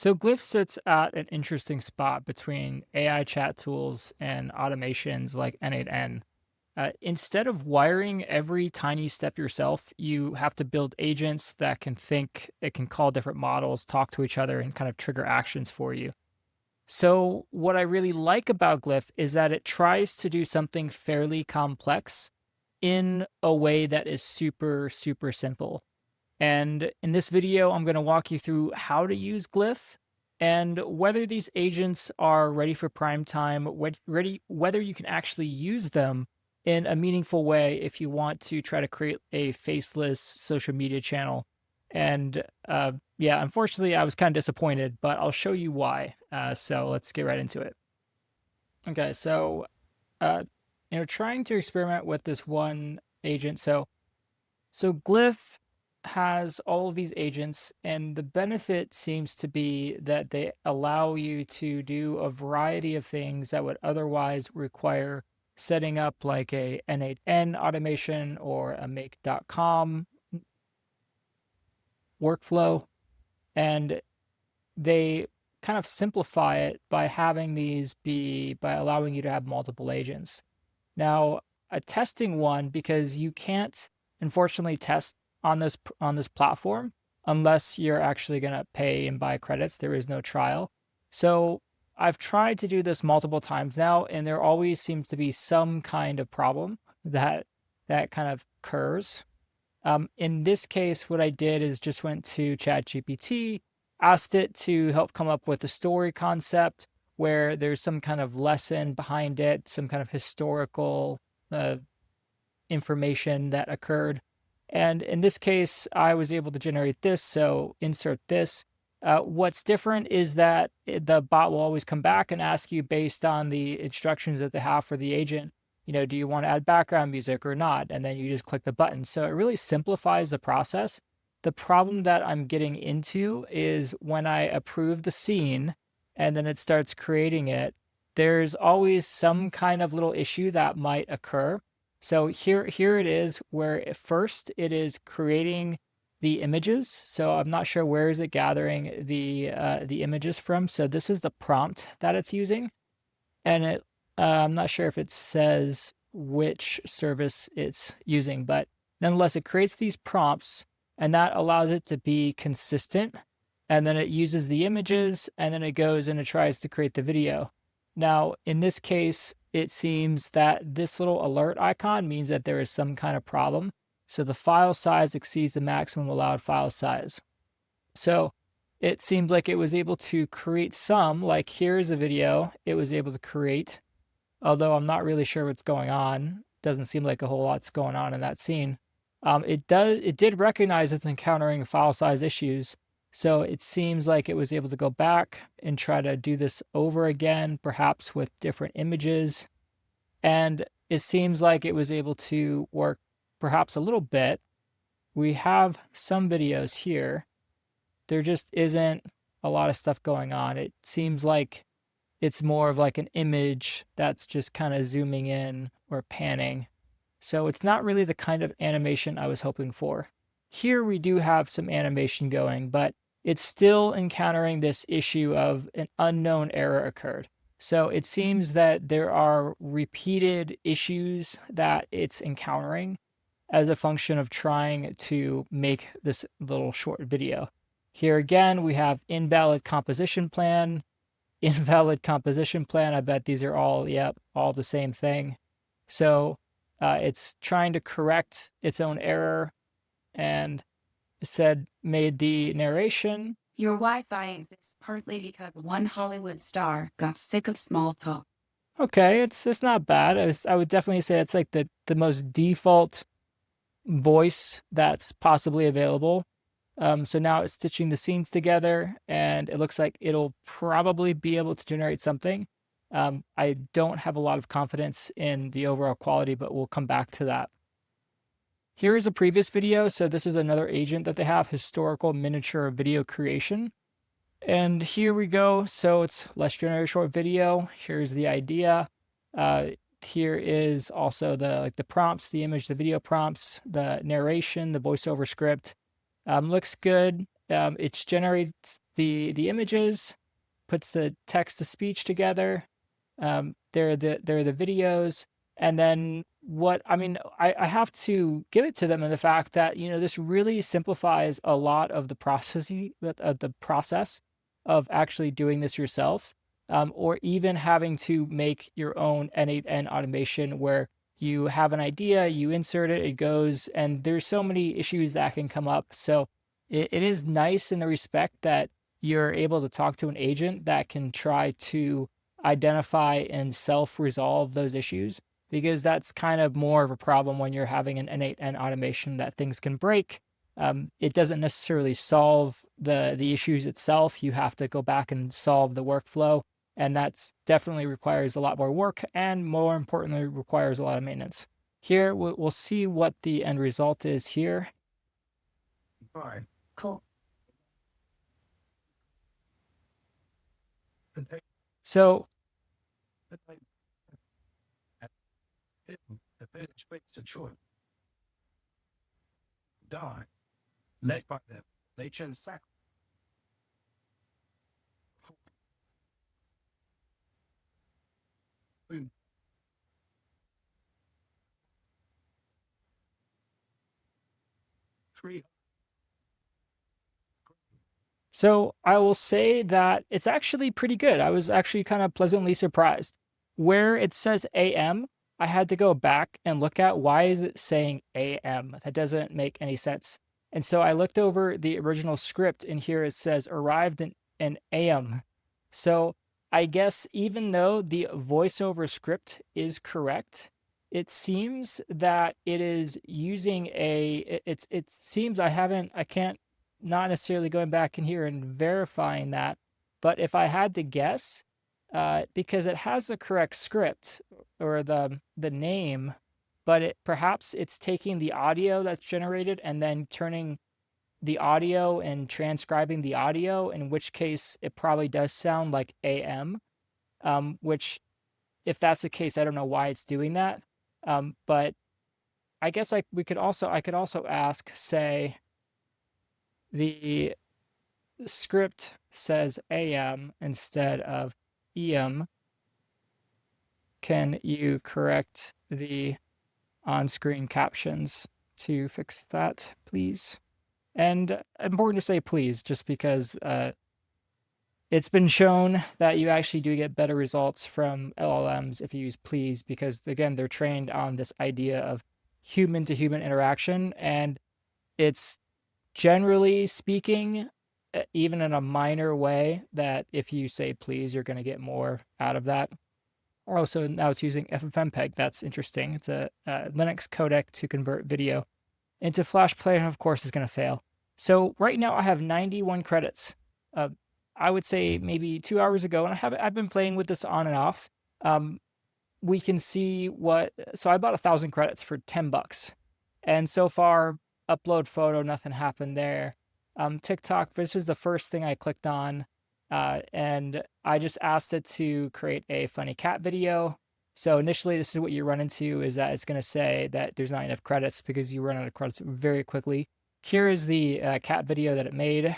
So Glyph sits at an interesting spot between AI chat tools and automations like N8N. Instead of wiring every tiny step yourself, you have to build agents that can think, it can call different models, talk to each other, and kind of trigger actions for you. So, what I really like about Glyph is that it tries to do something fairly complex in a way that is super, super simple. And in this video, I'm going to walk you through how to use Glyph and whether these agents are ready for prime time, whether you can actually use them in a meaningful way if you want to try to create a faceless social media channel. And yeah, unfortunately, I was kind of disappointed, but I'll show you why. So let's get right into it. Okay, so uh, trying to experiment with this one agent. So Glyph has all of these agents, and the benefit seems to be that they allow you to do a variety of things that would otherwise require setting up like a N8N automation or a make.com workflow. And they kind of simplify it by having these be by allowing you to have multiple agents. Now, a testing one, because you can't unfortunately test on this platform unless you're actually going to pay and buy credits. There is no trial. So I've tried to do this multiple times now, and there always seems to be some kind of problem that kind of occurs. In this case, what I did is just went to ChatGPT, asked it to help come up with a story concept where there's some kind of lesson behind it, some kind of historical information that occurred. And in this case, I was able to generate this. So insert this. What's different is that the bot will always come back and ask you based on the instructions that they have for the agent, do you want to add background music or not? And then you just click the button. So it really simplifies the process. The problem that I'm getting into is when I approve the scene and then it starts creating it, there's always some kind of little issue that might occur. So here it is where at first it is creating the images. So I'm not sure where is it gathering the images from. So this is the prompt that it's using, and I'm not sure if it says which service it's using, but nonetheless, it creates these prompts, and that allows it to be consistent. And then it uses the images, and then it goes and it tries to create the video. Now, in this case, it seems that this little alert icon means that there is some kind of problem. So the file size exceeds the maximum allowed file size. So it seemed like it was able to create some, like here's a video it was able to create, although I'm not really sure what's going on. Doesn't seem like a whole lot's going on in that scene. It did recognize it's encountering file size issues. So it seems like it was able to go back and try to do this over again, perhaps with different images. And it seems like it was able to work perhaps a little bit. We have some videos here. There just isn't a lot of stuff going on. It seems like it's more of like an image that's just kind of zooming in or panning. So it's not really the kind of animation I was hoping for. Here we do have some animation going, but it's still encountering this issue of an unknown error occurred. So it seems that there are repeated issues that it's encountering as a function of trying to make this little short video. Here again, we have invalid composition plan, invalid composition plan. I bet these are all, yep, all the same thing. So it's trying to correct its own error, and it said made the narration. Your Wi-Fi exists partly because one Hollywood star got sick of small talk. Okay, it's not bad. I would definitely say it's like the most default voice that's possibly available. So now it's stitching the scenes together, and it looks like it'll probably be able to generate something. I don't have a lot of confidence in the overall quality, but we'll come back to that. Here is a previous video. So this is another agent that they have, historical miniature video creation. And here we go. So it's let's generate a short video. Here's the idea. Here is also the prompts, the image, the video prompts, the narration, the voiceover script. Looks good. It's generated the images, puts the text to speech together. There are the videos, and then what I mean, I have to give it to them in the fact that this really simplifies a lot of the process of actually doing this yourself, or even having to make your own N8N automation where you have an idea, you insert it, it goes, and there's so many issues that can come up. So it is nice in the respect that you're able to talk to an agent that can try to identify and self-resolve those issues, because that's kind of more of a problem when you're having an N8N automation that things can break. It doesn't necessarily solve the issues itself. You have to go back and solve the workflow, and that's definitely requires a lot more work, and more importantly requires a lot of maintenance. Here we'll see what the end result is here. Fine. Cool. So The village waits a choice. Die. Led by them. They chose sacrifice. Boom. Three. So I will say that it's actually pretty good. I was actually kind of pleasantly surprised. Where it says AM, I had to go back and look at why is it saying AM? That doesn't make any sense. And so I looked over the original script, and here it says arrived in AM. So I guess even though the voiceover script is correct, it seems that it is using it seems I can't, not necessarily going back in here and verifying that, but if I had to guess, because it has the correct script or the name, but perhaps it's taking the audio that's generated and then turning the audio and transcribing the audio, in which case it probably does sound like AM, which, if that's the case, I don't know why it's doing that. But I guess I could also ask, say, the script says AM instead of EM. Can you correct the on-screen captions to fix that, please? And important to say please, just because it's been shown that you actually do get better results from LLMs if you use please, because again, they're trained on this idea of human to human interaction, and it's generally speaking, even in a minor way, that if you say please, you're going to get more out of that. Also, now it's using FFmpeg. That's interesting. It's a Linux codec to convert video into Flash Player, and of course, is going to fail. So right now I have 91 credits. I would say maybe 2 hours ago, and I've been playing with this on and off. We can see so I bought 1,000 credits for $10, and so far, upload photo, nothing happened there. TikTok, this is the first thing I clicked on, and I just asked it to create a funny cat video. So initially, this is what you run into, is that it's going to say that there's not enough credits because you run out of credits very quickly. Here is the cat video that it made.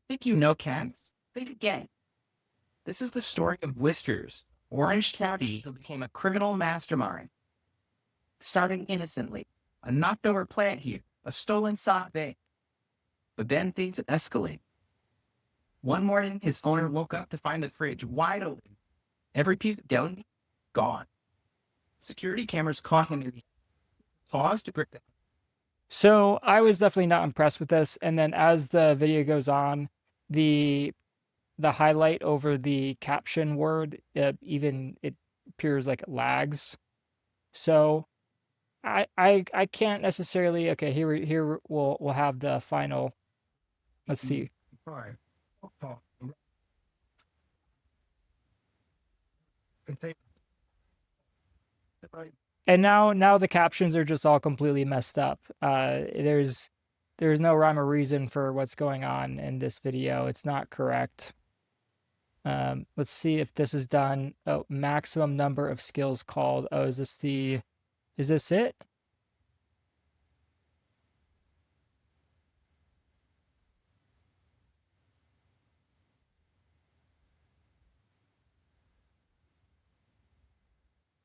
Think you know cats? Think again. This is the story of Whiskers, Orange Tabby, who became a criminal mastermind. Starting innocently, a knocked over plant here, a stolen sock bag. But then things escalate. One morning, his owner woke up to find the fridge wide open. Every piece of deli gone. Security cameras caught him in the pause to grip them. So I was definitely not impressed with this. And then as the video goes on, the highlight over the caption word, even it appears like it lags. So I can't necessarily. Okay, here we'll have the final. Let's see. And now the captions are just all completely messed up. There's no rhyme or reason for what's going on in this video. It's not correct. Let's see if this is done. Oh, maximum number of skills called. Oh, is this it?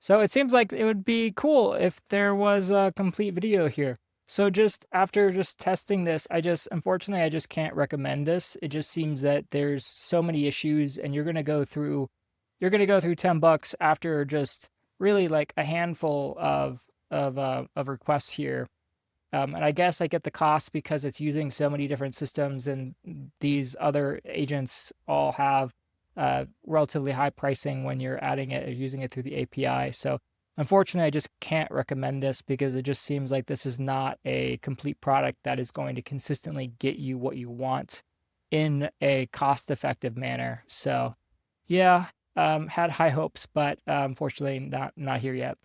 So it seems like it would be cool if there was a complete video here. So just after just testing this, unfortunately I just can't recommend this. It just seems that there's so many issues and you're going to go through $10 after just really like a handful of requests here. And I guess I get the cost because it's using so many different systems, and these other agents all have relatively high pricing when you're adding it or using it through the API. So unfortunately, I just can't recommend this because it just seems like this is not a complete product that is going to consistently get you what you want in a cost-effective manner. So yeah, had high hopes, but unfortunately not here yet.